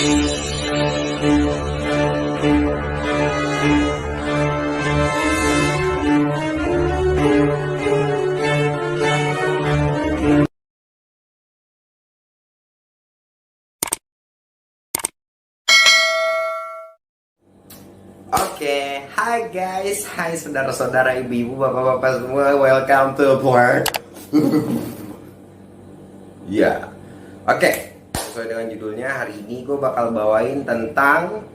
Oke, hai guys, hai saudara-saudara, ibu-ibu, bapak-bapak semua, welcome to Board. Ya, oke. Sesuai dengan judulnya, hari ini gue bakal bawain tentang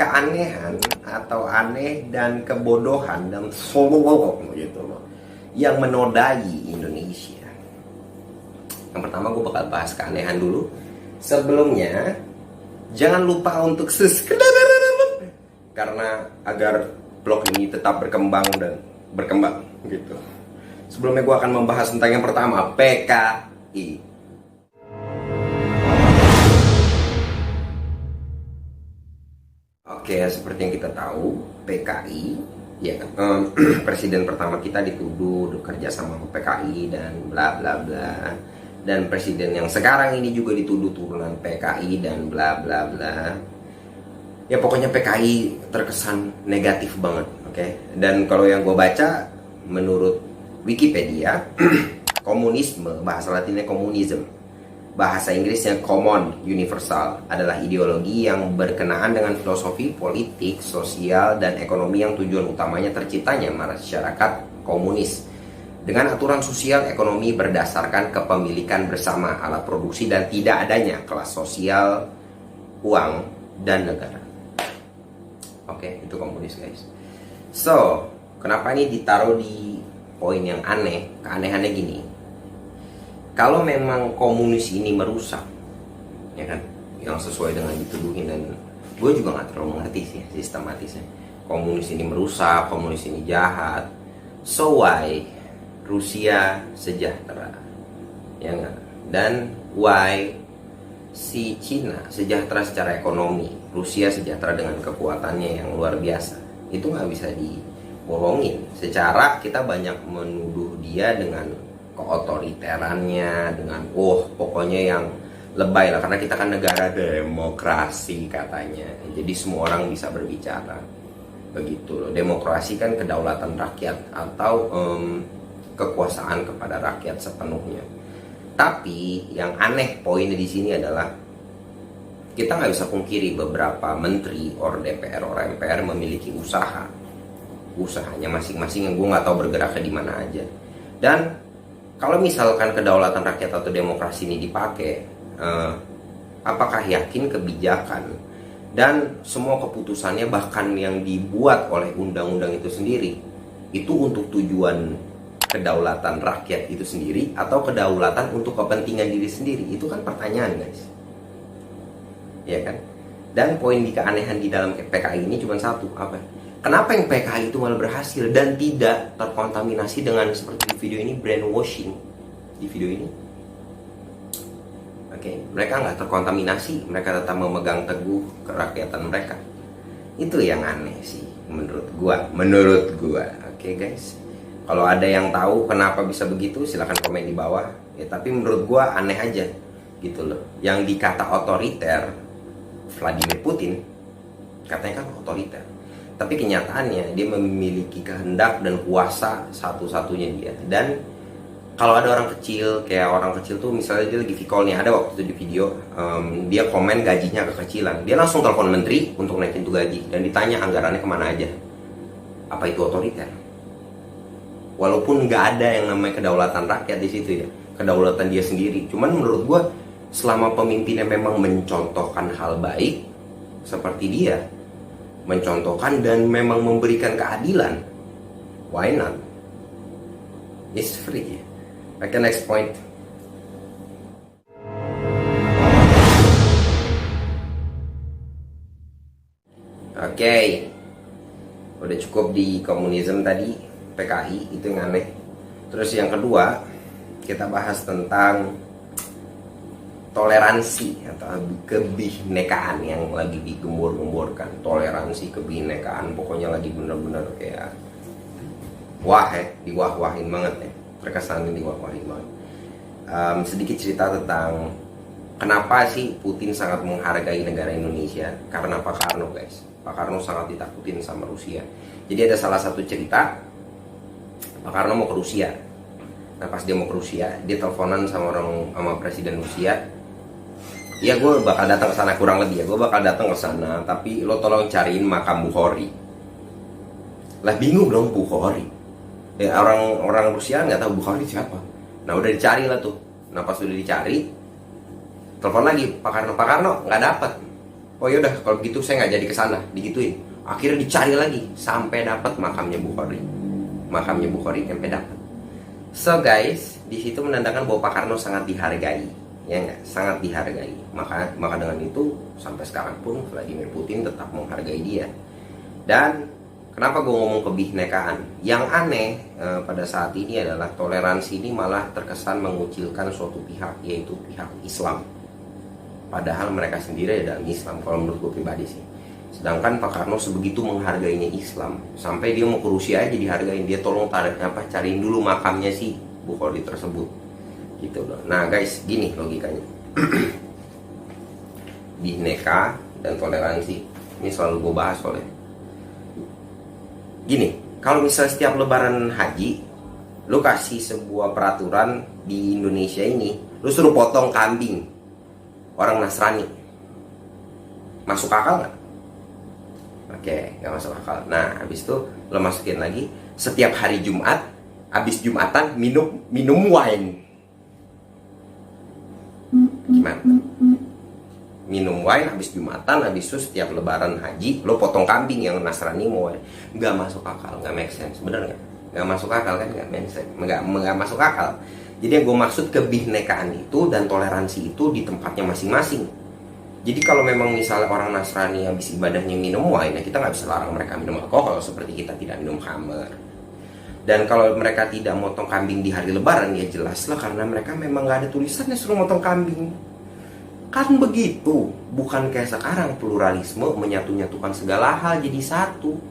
keanehan atau aneh dan kebodohan dan solo gitu loh, yang menodai Indonesia. Yang pertama gue bakal bahas keanehan dulu. Sebelumnya, jangan lupa untuk subscribe karena agar blog ini tetap berkembang dan berkembang gitu. Sebelumnya gue akan membahas tentang yang pertama, PKI. Oke, seperti yang kita tahu, PKI ya kan, presiden pertama kita dituduh bekerja sama PKI dan bla bla bla. Dan presiden yang sekarang ini juga dituduh turunan PKI dan bla bla bla. Ya pokoknya PKI terkesan negatif banget, oke? Dan kalau yang gue baca, menurut Wikipedia, komunisme, bahasa latinnya komunism, bahasa Inggrisnya common, universal, adalah ideologi yang berkenaan dengan filosofi, politik, sosial, dan ekonomi yang tujuan utamanya terciptanya masyarakat komunis dengan aturan sosial ekonomi berdasarkan kepemilikan bersama alat produksi dan tidak adanya kelas sosial, uang, dan negara. Oke, itu komunis guys. So, kenapa ini ditaruh di poin yang aneh? Keanehannya gini. Kalau memang komunis ini merusak, ya kan, yang sesuai dengan dituduhin, dan gue juga nggak terlalu mengerti sih sistematisnya. Komunis ini merusak, komunis ini jahat. So why Rusia sejahtera? Ya nggak? Dan why si Cina sejahtera secara ekonomi, Rusia sejahtera dengan kekuatannya yang luar biasa? Itu nggak bisa dibohongin. Secara kita banyak menuduh dia dengan keotoriterannya, dengan pokoknya yang lebay lah, karena kita kan negara demokrasi katanya, jadi semua orang bisa berbicara begitu loh. Demokrasi kan kedaulatan rakyat atau kekuasaan kepada rakyat sepenuhnya. Tapi yang aneh poinnya di sini adalah kita nggak bisa pungkiri beberapa menteri or DPR or MPR memiliki usahanya masing-masing yang gue nggak tahu bergeraknya di mana aja. Dan kalau misalkan kedaulatan rakyat atau demokrasi ini dipakai, apakah yakin kebijakan dan semua keputusannya bahkan yang dibuat oleh undang-undang itu sendiri itu untuk tujuan kedaulatan rakyat itu sendiri atau kedaulatan untuk kepentingan diri sendiri? Itu kan pertanyaan guys, ya kan? Dan poin di keanehan di dalam PKI ini cuma satu, apa? Kenapa yang PKI itu malah berhasil dan tidak terkontaminasi dengan seperti di video ini, brainwashing di video ini? Oke, mereka nggak terkontaminasi, mereka tetap memegang teguh kerakyatan mereka. Itu yang aneh sih menurut gua. Oke guys. Kalau ada yang tahu kenapa bisa begitu, silahkan komen di bawah. Ya, tapi menurut gua aneh aja gitu loh. Yang dikata otoriter, Vladimir Putin katanya kan otoriter, tapi kenyataannya dia memiliki kehendak dan kuasa satu-satunya dia. Dan kalau ada orang kecil, kayak orang kecil tuh misalnya dia lagi call nih, ada waktu itu di video dia komen gajinya kekecilan, dia langsung telepon menteri untuk naikin tuh gaji dan ditanya anggarannya kemana aja. Apa itu otoriter? Walaupun nggak ada yang namanya kedaulatan rakyat di situ ya, kedaulatan dia sendiri. Cuman menurut gue, selama pemimpinnya memang mencontohkan hal baik seperti dia, mencontohkan dan memang memberikan keadilan, why not? It's free. Oke, next point. Oke, udah cukup di komunisme tadi, PKI itu yang aneh. Terus yang kedua, kita bahas tentang toleransi atau kebinekaan yang lagi digembur-gemburkan. Toleransi, kebinekaan, pokoknya lagi bener-bener kayak diwah-wahin banget ya. Terkesan diwah-wahin banget. Sedikit cerita tentang Kenapa sih Putin sangat menghargai negara Indonesia? Karena Pak Karno, guys. Pak Karno sangat ditakutin sama Rusia. Jadi ada salah satu cerita, Pak Karno mau ke Rusia. Nah pas dia mau ke Rusia, dia teleponan sama presiden Rusia. Ya gue bakal datang ke sana, kurang lebih ya. Gue bakal datang ke sana, tapi lo tolong cariin makam Bukhari. Lah bingung dong Bukhari. Ya orang Rusia nggak tahu Bukhari siapa. Nah udah dicari lah tuh. Nah pas udah dicari, telepon lagi Pak Karno nggak dapat. Oh yaudah kalau begitu saya nggak jadi kesana, digituin. Akhirnya dicari lagi sampai dapat makamnya Bukhari sampai dapat. So guys, di situ menandakan bahwa Pak Karno sangat dihargai, ya nggak? Sangat dihargai. Maka dengan itu sampai sekarang pun Vladimir Putin tetap menghargai dia. Dan kenapa gue ngomong kebinekaan? Yang aneh pada saat ini adalah toleransi ini malah terkesan mengucilkan suatu pihak, yaitu pihak Islam. Padahal mereka sendiri dalam Islam, kalau menurut gue pribadi sih. Sedangkan Pak Karno sebegitu menghargainya Islam, sampai dia mau ke Rusia aja dihargain. Dia tolong cariin dulu makamnya si Bukhari tersebut, gitu loh. Nah guys, gini logikanya. Bineka dan toleransi ini selalu gue bahas soalnya. Gini, kalau misalnya setiap lebaran haji, lu kasih sebuah peraturan di Indonesia ini, lu suruh potong kambing orang Nasrani, masuk akal nggak? Oke, nggak masuk akal. Nah, habis itu lo masukin lagi setiap hari Jumat, habis Jumatan minum wine. Gimana? Minum wine habis Jumatan, habis itu setiap lebaran haji lo potong kambing yang Nasrani mau wine. Nggak masuk akal, nggak make sense, bener nggak? Nggak masuk akal kan? Nggak make sense, nggak masuk akal. Jadi yang gue maksud kebinekaan itu dan toleransi itu di tempatnya masing-masing. Jadi kalau memang misalnya orang Nasrani habis ibadahnya minum wine, ya kita nggak bisa larang mereka minum alkohol seperti kita tidak minum khamr. Dan kalau mereka tidak motong kambing di hari lebaran, ya jelas lah karena mereka memang nggak ada tulisannya suruh motong kambing. Kan begitu, bukan kayak sekarang pluralisme menyatu-nyatukan segala hal jadi satu.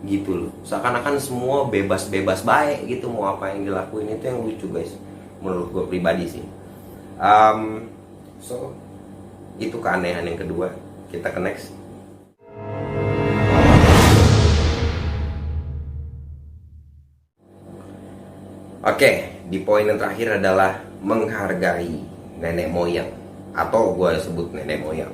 Gitu loh, seakan-akan semua bebas-bebas baik gitu, mau apa yang dilakuin. Itu yang lucu guys, menurut gue pribadi sih. So itu keanehan yang kedua. Kita ke next. Oke, di poin yang terakhir adalah menghargai nenek moyang, atau gue sebut nenek moyang.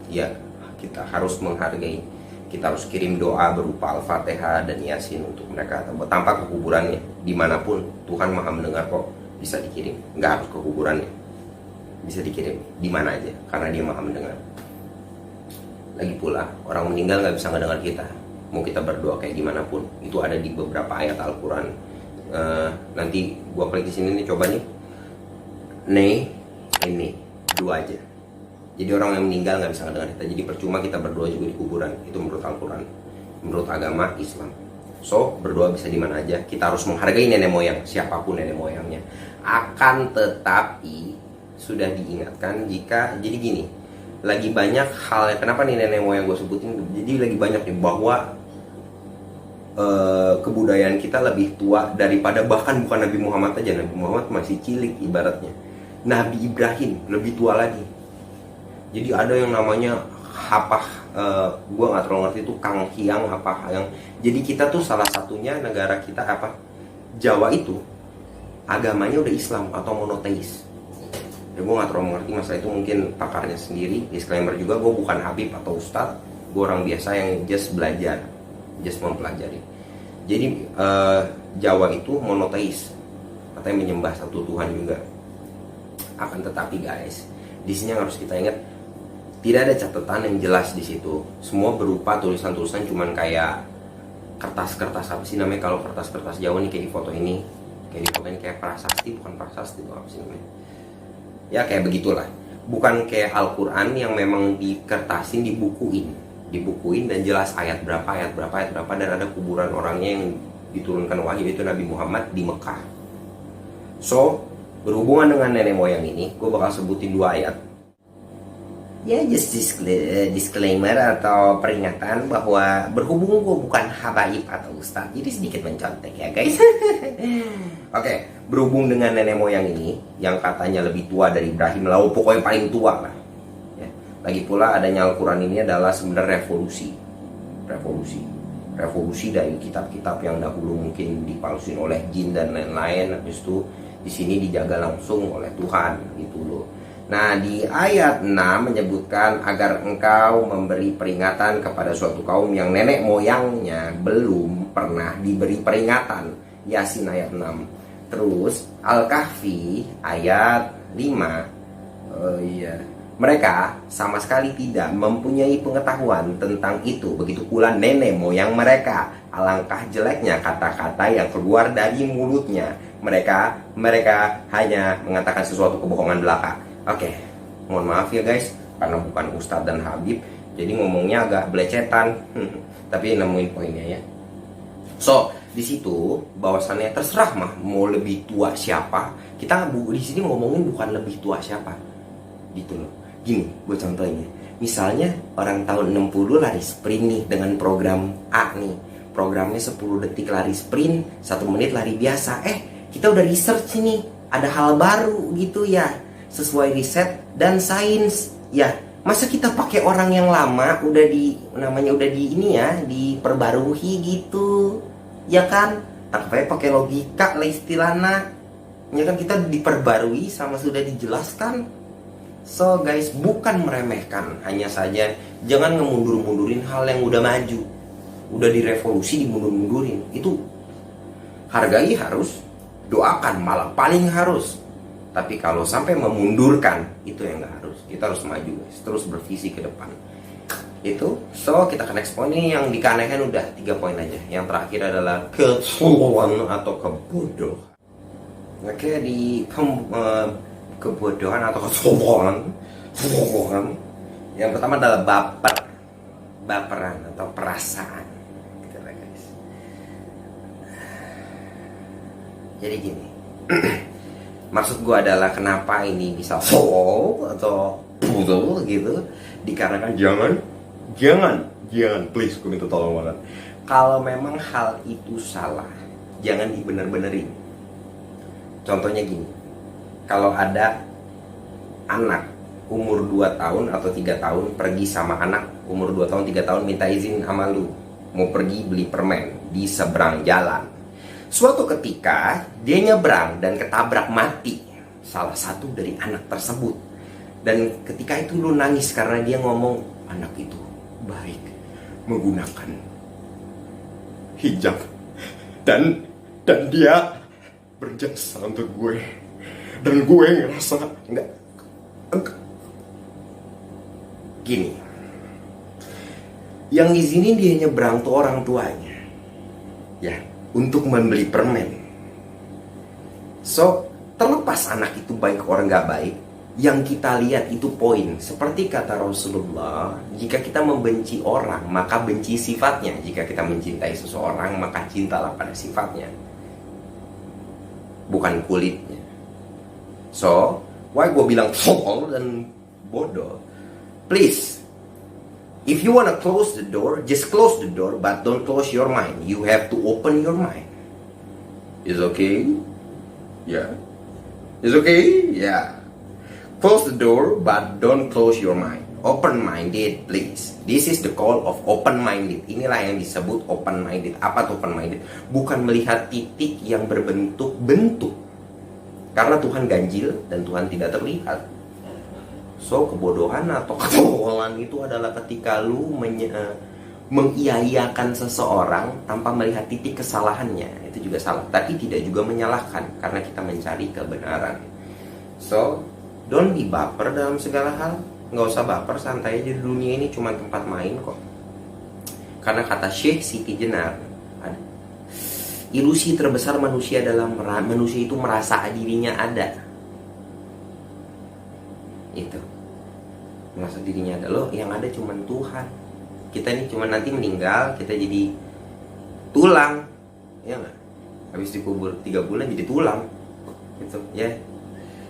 Ya, kita harus menghargai. Kita harus kirim doa berupa Al-Fatihah dan Yasin untuk mereka tanpa ke kuburannya. Dimanapun Tuhan maha mendengar kok, bisa dikirim. Nggak harus ke kuburannya, bisa dikirim di mana aja karena dia maha mendengar. Lagi pula orang meninggal nggak bisa mendengar kita, mau kita berdoa kayak gimana pun. Itu ada di beberapa ayat Al-Quran. Nanti gua klik di sini nih, coba nih. Ini dua aja. Jadi orang yang meninggal nggak bisa mendengar kita. Jadi percuma kita berdoa juga di kuburan. Itu menurut Al-Quran, menurut agama Islam. So berdoa bisa di mana aja. Kita harus menghargai nenek moyang, siapapun nenek moyangnya. Akan tetapi sudah diingatkan jika, jadi gini, lagi banyak hal. Kenapa nih nenek moyang gue sebutin? Jadi lagi banyak nih bahwa kebudayaan kita lebih tua daripada, bahkan bukan Nabi Muhammad aja. Nabi Muhammad masih cilik ibaratnya. Nabi Ibrahim lebih tua lagi. Jadi ada yang namanya gue nggak terlalu ngerti itu Kang Hyang apa yang. Jadi kita tuh salah satunya negara kita Jawa itu agamanya udah Islam atau monoteis. Ya gue nggak terlalu mengerti masalah itu, mungkin pakarnya sendiri. Disclaimer juga, gue bukan habib atau ustadz, gue orang biasa yang just belajar, just mempelajari. Jadi Jawa itu monoteis, katanya menyembah satu Tuhan juga. Akan tetapi guys, di sini yang harus kita ingat, tidak ada catatan yang jelas di situ. Semua berupa tulisan-tulisan, cuman kayak kertas-kertas apa sih namanya kalau kertas-kertas Jawa nih, kayak di foto ini, kayak prasasti, bukan prasasti itu apa sih namanya? Ya kayak begitulah. Bukan kayak Al-Quran yang memang dikertasin, dibukuin dan jelas ayat berapa, dan ada kuburan orangnya yang diturunkan wahyu, itu Nabi Muhammad di Mekah. So berhubungan dengan nenek moyang ini, gue bakal sebutin dua ayat. Ya just disclaimer atau peringatan bahwa berhubung gue bukan habaib atau ustadz, jadi sedikit mencontek ya guys. Oke, berhubung dengan nenek moyang ini yang katanya lebih tua dari Ibrahim, lalu pokoknya paling tua lah ya. Lagi pula adanya Al-Quran ini adalah sebenarnya revolusi dari kitab-kitab yang dahulu mungkin dipalsuin oleh jin dan lain-lain. Habis itu di sini dijaga langsung oleh Tuhan gitu loh. Nah, di ayat 6 menyebutkan agar engkau memberi peringatan kepada suatu kaum yang nenek moyangnya belum pernah diberi peringatan. Yasin ayat 6. Terus Al-Kahfi ayat 5. Mereka sama sekali tidak mempunyai pengetahuan tentang itu. Begitu pula nenek moyang mereka. Alangkah jeleknya kata-kata yang keluar dari mulutnya. Mereka hanya mengatakan sesuatu kebohongan belaka. Oke, mohon maaf ya guys, karena bukan Ustadz dan Habib, jadi ngomongnya agak belecetan. Tapi nemuin poinnya ya. So, di situ bahwasannya terserah mah mau lebih tua siapa. Kita di sini ngomongin bukan lebih tua siapa. Gitu loh. Gini, gue contohnya. Misalnya orang tahun 60 lari sprint nih dengan program A nih. Programnya 10 detik lari sprint, 1 menit lari biasa. Kita udah research nih, ada hal baru gitu ya. Sesuai riset dan sains ya. Masa kita pakai orang yang lama udah diperbarui gitu ya kan, tanpa pakai logika lah istilahnya ya kan, kita diperbarui sama sudah dijelaskan. So guys, bukan meremehkan, hanya saja jangan ngemundur-mundurin hal yang udah maju, udah direvolusi dimundur-mundurin. Itu hargai, harus doakan, malah paling harus. Tapi kalau sampai memundurkan, itu yang nggak harus. Kita harus maju guys, terus bervisi ke depan. Itu, so kita ke next point. Ini yang dikanekan udah 3 poin aja. Yang terakhir adalah ketololan atau kebodohan. Oke, di kebodohan atau ketololan. Yang pertama adalah baperan atau perasaan. Gitu lah guys. Jadi gini. Maksud gue adalah kenapa ini bisa fall atau puzzle gitu, dikarenakan jangan please, gue minta tolong banget, kalau memang hal itu salah jangan dibener-benerin. Contohnya gini, kalau ada anak umur 2 tahun atau 3 tahun pergi sama anak umur 2 tahun 3 tahun minta izin sama lu mau pergi beli permen di seberang jalan. Suatu ketika dia nyebrang dan ketabrak mati salah satu dari anak tersebut. Dan ketika itu lu nangis karena dia ngomong anak itu baik menggunakan hijab dan dia berjasa untuk gue, dan gue ngerasa enggak gini. Yang izinin dia nyebrang tuh orang tuanya ya, untuk membeli permen. So, terlepas anak itu baik orang gak baik, yang kita lihat itu poin. Seperti kata Rasulullah, jika kita membenci orang, maka benci sifatnya. Jika kita mencintai seseorang, maka cintalah pada sifatnya, bukan kulitnya. So, why gue bilang tolol dan bodoh? Please, if you wanna close the door, just close the door, but don't close your mind. You have to open your mind. It's okay? Yeah. It's okay? Yeah. Close the door, but don't close your mind. Open-minded, please. This is the call of open-minded. Inilah yang disebut open-minded. Apa tuh open-minded? Bukan melihat titik yang berbentuk-bentuk. Karena Tuhan ganjil dan Tuhan tidak terlihat. So, kebodohan atau ketololan itu adalah ketika lu mengiyakan seseorang tanpa melihat titik kesalahannya. Itu juga salah, tapi tidak juga menyalahkan karena kita mencari kebenaran. So, don't be baper dalam segala hal. Nggak usah baper, santai aja. Dunia ini cuma tempat main kok. Karena kata Syekh Siti Jenar, ilusi terbesar manusia dalam manusia itu merasa dirinya ada. Itu merasa dirinya ada. Loh, yang ada cuma Tuhan. Kita ini cuma nanti meninggal, kita jadi tulang, ya nggak? Habis dikubur 3 bulan jadi tulang, gitu ya.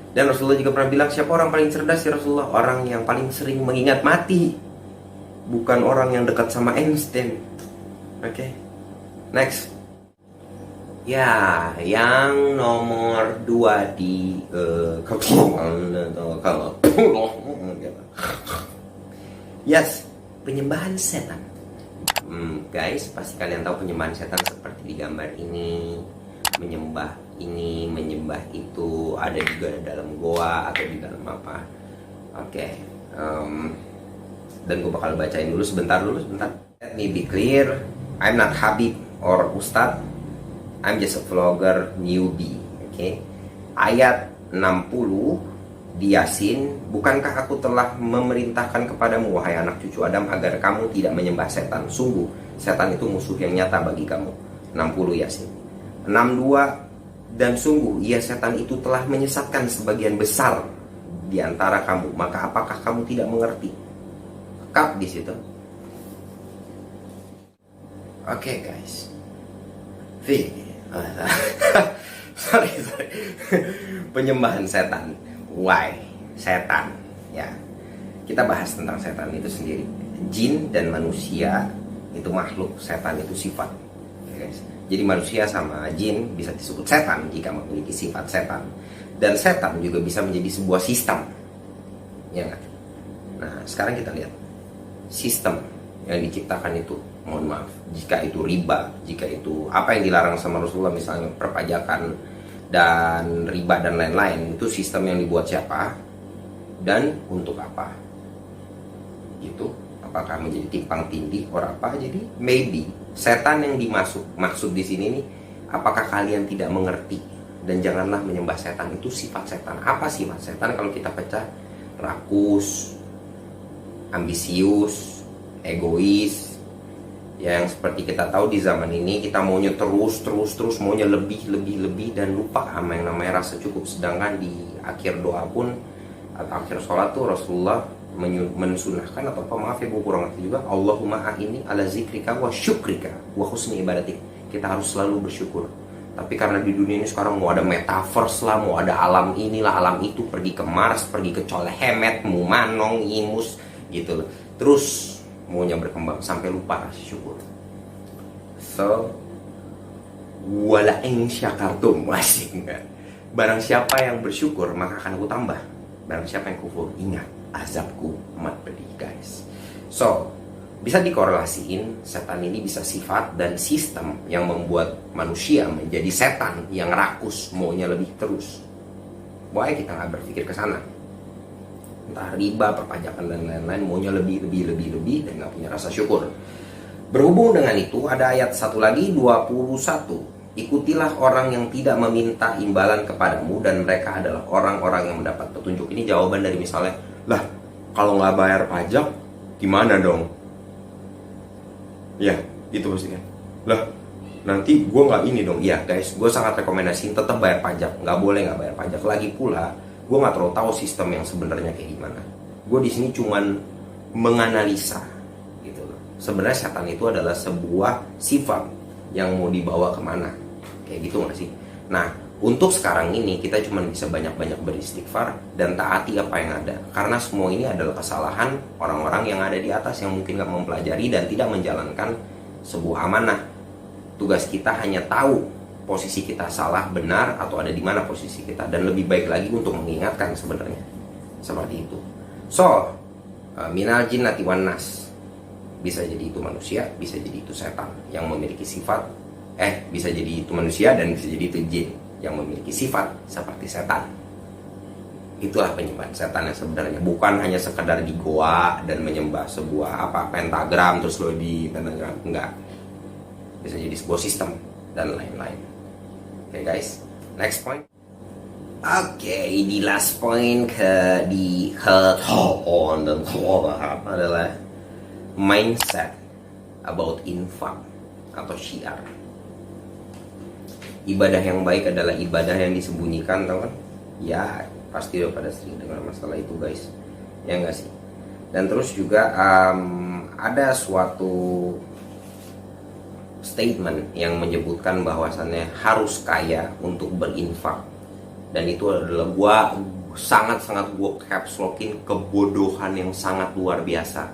Dan Rasulullah juga pernah bilang, siapa orang paling cerdas ya Rasulullah? Orang yang paling sering mengingat mati, bukan orang yang dekat sama Einstein. Oke, next. Ya, yang nomor 2 di yes, penyembahan setan. Guys, pasti kalian tahu penyembahan setan seperti di gambar ini. Menyembah ini, menyembah itu, ada juga dalam goa atau di dalam apa. Oke, dan gue bakal bacain dulu sebentar. Let me be clear, I'm not Habib or Ustadz, I'm just a vlogger newbie. Oke, ayat 60 di Yasin, bukankah aku telah memerintahkan kepadamu wahai anak cucu Adam agar kamu tidak menyembah setan? Sungguh setan itu musuh yang nyata bagi kamu. 60 Yasin. 62, dan sungguh ia setan itu telah menyesatkan sebagian besar di antara kamu, maka apakah kamu tidak mengerti? Kap di situ. Oke, guys. Sorry. Penyembahan setan. Why? Setan. Ya. Kita bahas tentang setan itu sendiri. Jin dan manusia itu makhluk, setan itu sifat. Ya, guys. Jadi manusia sama jin bisa disebut setan jika memiliki sifat setan. Dan setan juga bisa menjadi sebuah sistem. Ya nggak? Nah, sekarang kita lihat sistem yang diciptakan itu. Mohon maaf, jika itu riba, jika itu apa yang dilarang sama Rasulullah, misalnya perpajakan dan riba dan lain-lain, itu sistem yang dibuat siapa dan untuk apa? Gitu. Apakah menjadi timpang tindih or apa? Jadi maybe setan yang maksud di sini nih, apakah kalian tidak mengerti? Dan janganlah menyembah setan. Itu sifat setan. Apa sifat setan kalau kita pecah? Rakus, ambisius, egois. Ya, yang seperti kita tahu di zaman ini kita maunya terus maunya lebih dan lupa sama yang namanya rasa cukup. Sedangkan di akhir doa pun atau akhir sholat tuh Rasulullah mensunahkan, atau apa, maaf ya gue kurang ngerti juga, Allahumma a'inni ala zikrika wa syukrika wa husni ibadatik. Kita harus selalu bersyukur. Tapi karena di dunia ini sekarang mau ada metaverse lah, mau ada alam inilah, alam itu, pergi ke Mars, pergi ke Colehemet, Mumanong, Imus gitu. Terus maunya berkembang sampai lupa rasa syukur. So, wala in syakartum, asik enggak? Barang siapa yang bersyukur maka akan aku tambah. Barang siapa yang kufur, ingat azabku amat pedih, guys. So, bisa dikorelasiin setan ini bisa sifat dan sistem yang membuat manusia menjadi setan yang rakus, maunya lebih terus. Why kita nggak berpikir ke sana? Entah riba, perpajakan dan lain-lain, maunya lebih dan nggak punya rasa syukur. Berhubung dengan itu ada ayat satu lagi 21. Ikutilah orang yang tidak meminta imbalan kepadamu dan mereka adalah orang-orang yang mendapat petunjuk. Ini jawaban dari misalnya, lah kalau nggak bayar pajak gimana dong? Ya gitu pasti kan. Lah nanti gue nggak ini dong. Ya guys, gue sangat rekomendasiin tetap bayar pajak. Nggak boleh nggak bayar pajak. Lagi pula gue nggak terlalu tahu sistem yang sebenarnya kayak gimana. Gue di sini cuman menganalisa gitu loh. Sebenarnya setan itu adalah sebuah sifat yang mau dibawa kemana, kayak gitu nggak sih? Nah, untuk sekarang ini kita cuma bisa banyak-banyak beristighfar dan taati apa yang ada, karena semua ini adalah kesalahan orang-orang yang ada di atas yang mungkin nggak mempelajari dan tidak menjalankan sebuah amanah. Tugas kita hanya tahu posisi kita salah, benar, atau ada di mana posisi kita, dan lebih baik lagi untuk mengingatkan sebenarnya seperti itu. So, minal jinnati wan nas. Bisa jadi itu manusia, bisa jadi itu setan yang memiliki sifat, bisa jadi itu manusia dan bisa jadi itu jin yang memiliki sifat seperti setan. Itulah penyembahan setan yang sebenarnya, bukan hanya sekedar di goa dan menyembah sebuah pentagram terus lo di pentagram, enggak. Bisa jadi sebuah sistem dan lain-lain. Oke guys, next point. Oke, di last point di on dan adalah mindset about infak atau syiar. Ibadah yang baik adalah ibadah yang disembunyikan, tau kan? Ya, pasti udah pada sering dengar masalah itu guys. Ya enggak sih? Dan terus juga ada suatu statement yang menyebutkan bahwasannya harus kaya untuk berinfak. Dan itu adalah sangat-sangat gue caps lockin, kebodohan yang sangat luar biasa.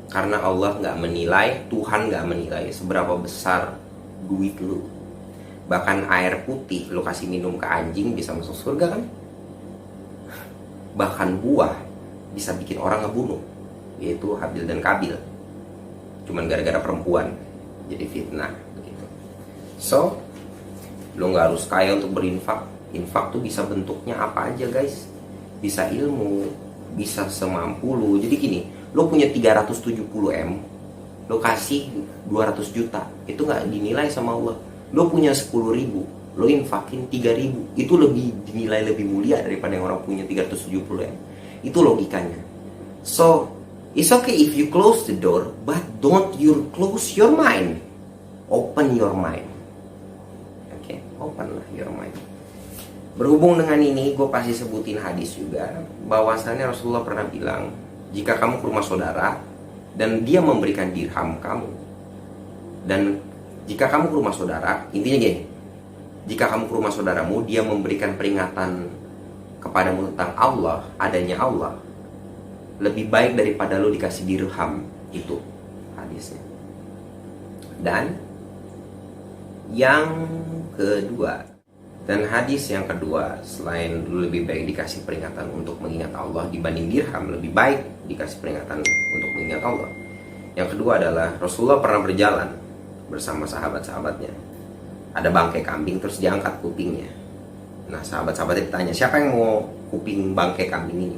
Karena Allah nggak menilai, Tuhan nggak menilai seberapa besar duit lu. Bahkan air putih lu kasih minum ke anjing bisa masuk surga kan? Bahkan buah bisa bikin orang ngebunuh, yaitu Habil dan Kabil. Cuman gara-gara perempuan, jadi fitnah begitu. So, lu nggak harus kaya untuk berinfak. Infak tuh bisa bentuknya apa aja guys. Bisa ilmu, bisa semampu lu. Jadi gini, lu punya 370M, lu kasih 200 juta, itu nggak dinilai sama Allah. Lu punya 10.000, lu infakin 3.000, itu lebih dinilai lebih mulia daripada yang orang punya 370M. Itu logikanya. So, it's okay if you close the door, but don't you close your mind. Open your mind. Oke, open lah your mind. Berhubung dengan ini, gue pasti sebutin hadis juga, bahwasannya Rasulullah pernah bilang, jika kamu ke rumah saudara dan dia memberikan dirham kamu, dan jika kamu ke rumah saudara, intinya gini, jika kamu ke rumah saudaramu, dia memberikan peringatan kepadamu tentang Allah, adanya Allah, lebih baik daripada lo dikasih dirham. Itu hadisnya. Dan yang kedua, dan hadis yang kedua, selain lebih baik dikasih peringatan untuk mengingat Allah dibanding dirham, lebih baik dikasih peringatan untuk mengingat Allah. Yang kedua adalah Rasulullah pernah berjalan bersama sahabat-sahabatnya. Ada bangkai kambing, terus diangkat kupingnya. Nah, sahabat-sahabatnya ditanya, siapa yang mau kuping bangkai kambing ini?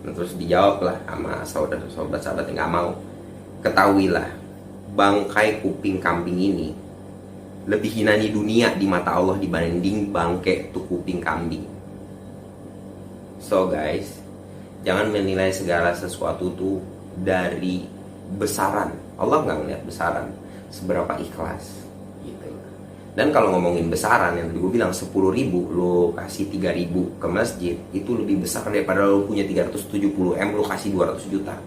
Nah, terus dijawablah sama sahabat-sahabat yang gak mau. Ketahuilah, bangkai kuping kambing ini lebih hina di dunia di mata Allah dibanding bangke tuh kuping kambing. So guys, jangan menilai segala sesuatu tuh dari besaran. Allah nggak ngeliat besaran, seberapa ikhlas gitu. Dan kalau ngomongin besaran, yang tadi gue bilang 10.000 lo kasih 3.000 ke masjid, itu lebih besar daripada lo punya 370M lo kasih 200 juta.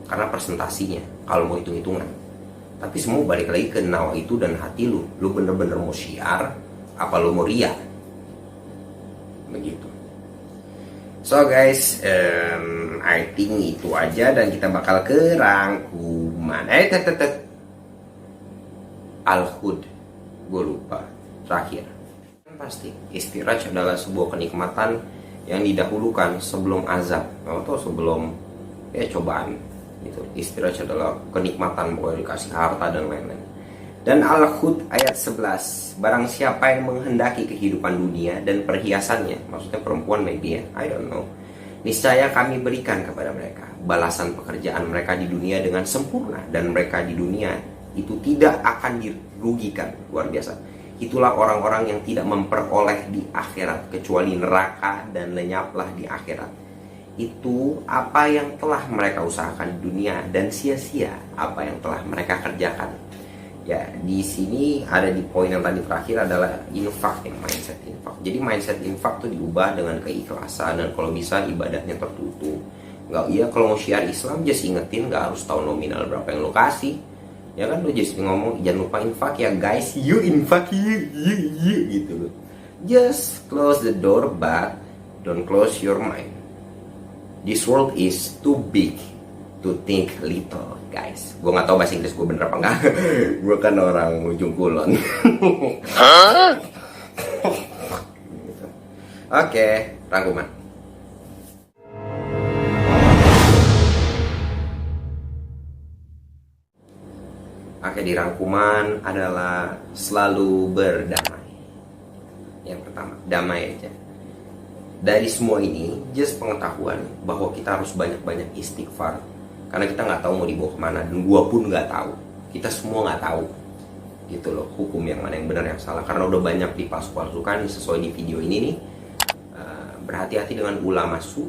Karena presentasinya kalau mau hitung-hitungan. Tapi semua balik lagi ke nawa itu dan hati lu. Lu bener-bener mau syiar, apa lu mau riya? Begitu. So guys, I think itu aja, dan kita bakal ke rangkuman. Al-Hud, gue lupa. Terakhir, pasti istiraj adalah sebuah kenikmatan yang didahulukan sebelum azab atau sebelum cobaan. Itu istiraj adalah kenikmatan, boleh dikasih harta dan lain-lain. Dan Al-Hud ayat 11, barang siapa yang menghendaki kehidupan dunia dan perhiasannya, maksudnya perempuan maybe ya, I don't know, niscaya kami berikan kepada mereka balasan pekerjaan mereka di dunia dengan sempurna, dan mereka di dunia itu tidak akan dirugikan. Luar biasa. Itulah orang-orang yang tidak memperoleh di akhirat kecuali neraka, dan lenyaplah di akhirat itu apa yang telah mereka usahakan di dunia, dan sia-sia apa yang telah mereka kerjakan. Ya, di sini ada di poin yang tadi terakhir adalah infak, yang mindset infak. Jadi mindset infak tuh diubah dengan keikhlasan, dan kalau bisa ibadahnya tertutup. Nggak, iya kalau mau syiar Islam just ingetin, nggak harus tahu nominal berapa yang lo kasih. Ya kan, lo just ngomong jangan lupa infak ya guys, you infak you gitu loh. Just close the door but don't close your mind. This world is too big to think little, guys. Gue gak tau bahasa Inggris gue bener apa enggak. Gue kan orang ujung kulon. Oke, rangkuman. Oke, di rangkuman adalah selalu berdamai. Yang pertama, damai aja. Dari semua ini, just pengetahuan bahwa kita harus banyak-banyak istighfar. Karena kita nggak tahu mau dibawa kemana, dan gua pun nggak tahu. Kita semua nggak tahu, gitu loh, hukum yang mana yang benar yang salah. Karena udah banyak dipalsu-palsukan sesuai di video ini nih. Berhati-hati dengan ulama su.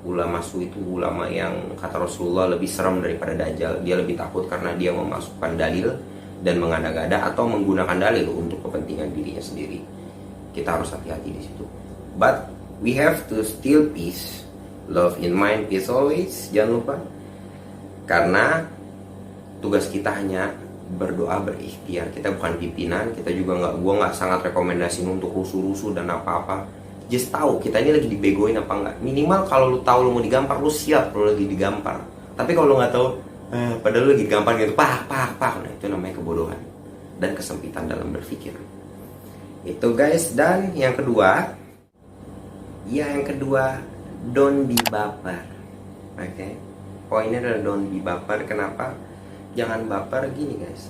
Ulama su itu ulama yang kata Rasulullah lebih serem daripada Dajjal. Dia lebih takut karena dia memasukkan dalil dan mengada-gada atau menggunakan dalil untuk kepentingan dirinya sendiri. Kita harus hati-hati di situ. But we have to still peace, love in mind, peace always. Jangan lupa, karena tugas kita hanya berdoa berikhtiar. Kita bukan pimpinan, kita juga gua nggak sangat rekomendasi untuk rusuh-rusuh dan apa-apa. just tahu kita ini lagi dibegoin apa enggak. Minimal kalau lu tahu lu mau digampar, lu siap lu lagi digampar. Tapi kalau lu nggak tahu, padahal lu lagi digampar gitu, pak, nah itu namanya kebodohan dan kesempitan dalam berpikir. Itu guys. Dan yang kedua, don't be baper. Oke. Poinnya adalah don't be baper. Kenapa? Jangan baper gini guys.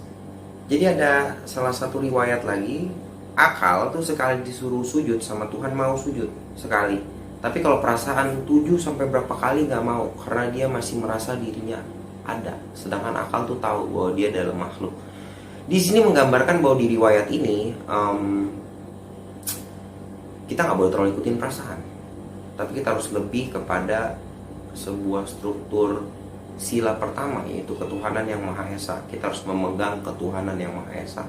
Jadi ada salah satu riwayat lagi, akal tuh sekali disuruh sujud sama Tuhan mau sujud sekali. Tapi kalau perasaan 7 sampai berapa kali nggak mau, karena dia masih merasa dirinya ada. Sedangkan akal tuh tahu bahwa dia adalah makhluk. Di sini menggambarkan bahwa di riwayat ini kita nggak boleh terlalu ikutin perasaan, tapi kita harus lebih kepada sebuah struktur sila pertama, yaitu ketuhanan yang Maha Esa. Kita harus memegang ketuhanan yang Maha Esa,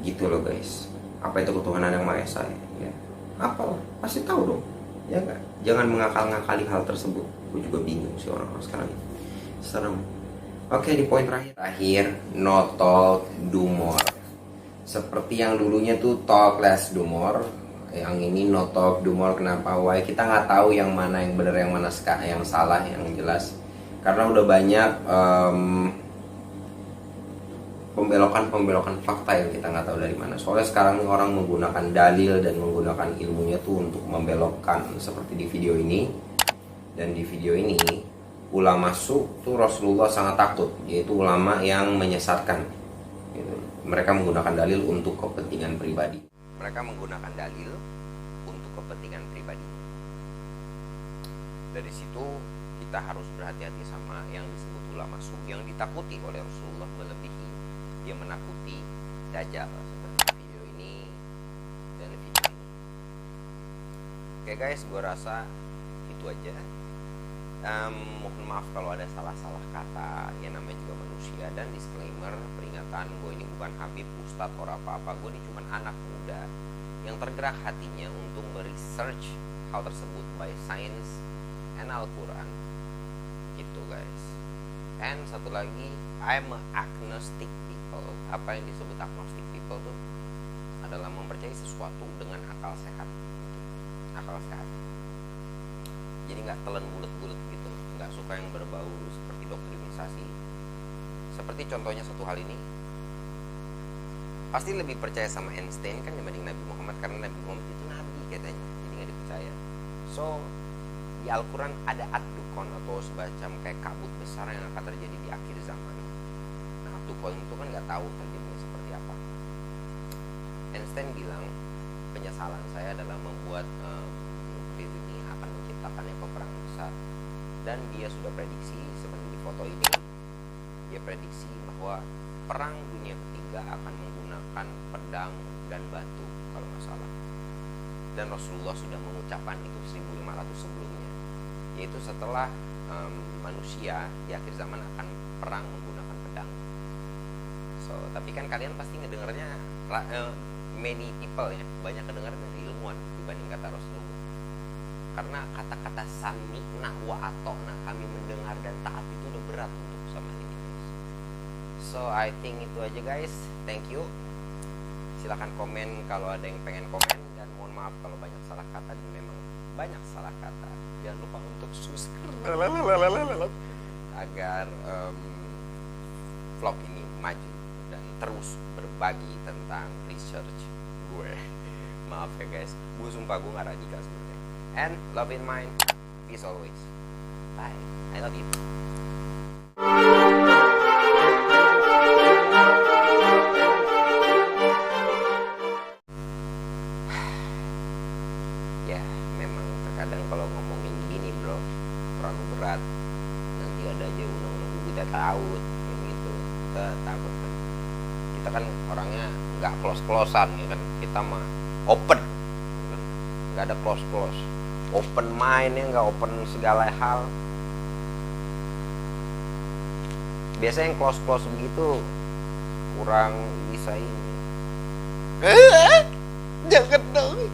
gitu loh guys. Apa itu ketuhanan yang Maha Esa ya? Apa? Pasti tahu dong, ya nggak? Jangan mengakal-ngakali hal tersebut. Gue juga bingung sih orang-orang sekarang ini, serem. Oke, di poin terakhir, no talk, do more. Seperti yang dulunya tuh talk less, do more. Yang ini no talk, do more. Kenapa? Why? Kita nggak tahu yang mana yang benar, yang mana yang salah, yang jelas. Karena udah banyak pembelokan fakta yang kita nggak tahu dari mana. Soalnya sekarang orang menggunakan dalil dan menggunakan ilmunya tuh untuk membelokkan, seperti di video ini. Dan di video ini ulama tuh Rasulullah sangat takut, yaitu ulama yang menyesatkan. Gitu. Mereka menggunakan dalil untuk kepentingan pribadi. Dari situ kita harus berhati-hati sama yang disebut ulama yang ditakuti oleh Rasulullah melebihi. Dia menakuti Dajjal seperti video ini dan video ini. Oke guys, gue rasa itu aja. Mohon maaf kalau ada salah-salah kata, ya namanya juga manusia. Dan disclaimer, peringatan, gue ini bukan Habib, Ustadz, atau apa-apa. Gue ini cuma anak muda yang tergerak hatinya untuk meresearch hal tersebut by science and Al-Quran, gitu guys. And satu lagi, I'm a agnostic people. Apa yang disebut agnostic people tuh adalah mempercayai sesuatu dengan akal sehat. Jadi nggak telan bulat-bulat gitu, nggak suka yang berbau seperti doktrinisasi. Seperti contohnya satu hal ini, pasti lebih percaya sama Einstein kan dibanding Nabi Muhammad, karena Nabi Muhammad itu nabi katanya, jadi nggak dipercaya. So di Al-Quran ada ad-dukon atau semacam kayak kabut besar yang akan terjadi di akhir zaman. Nah, dukon itu kan nggak tahu terjadinya seperti apa. Einstein bilang penyesalan saya adalah membuat nuklir ini akan menciptakan peperang besar, dan dia sudah prediksi seperti di foto ini. Dia prediksi bahwa perang dunia ketiga akan menggunakan pedang dan batu kalau nggak salah. Dan Rasulullah sudah mengucapkan itu 1500 sebelumnya, yaitu setelah manusia di akhir zaman akan perang menggunakan pedang. So, tapi kan kalian pasti ngedengarnya many people ya, banyak kedengar dari ilmuwan dibanding kata Rasulullah. Karena kata-kata sami'na wa ata'na, kami mendengar dan taat, itu udah berat untuk sama ini. So I think itu aja guys. Thank you. Silahkan komen kalau ada yang pengen komen, dan mohon maaf kalau banyak salah kata, dan memang banyak salah kata. Jangan lupa untuk subscribe agar vlog ini maju dan terus berbagi tentang research gue. Maaf ya guys, gue sumpah gue gak radikal sebenarnya. And love in mind, peace always. Bye, I love you. Ya, memang terkadang kalau ngomongin gini bro, terlalu berat. Nanti ada aja undang-undang kita takut, gitu. Kita takut kan. Kita kan orangnya nggak close-closean ya kan. Kita mah open, kan? Nggak ada close-close. Open mind ya, nggak open segala hal. Biasanya yang close-close begitu kurang bisa ini. Jangan dong.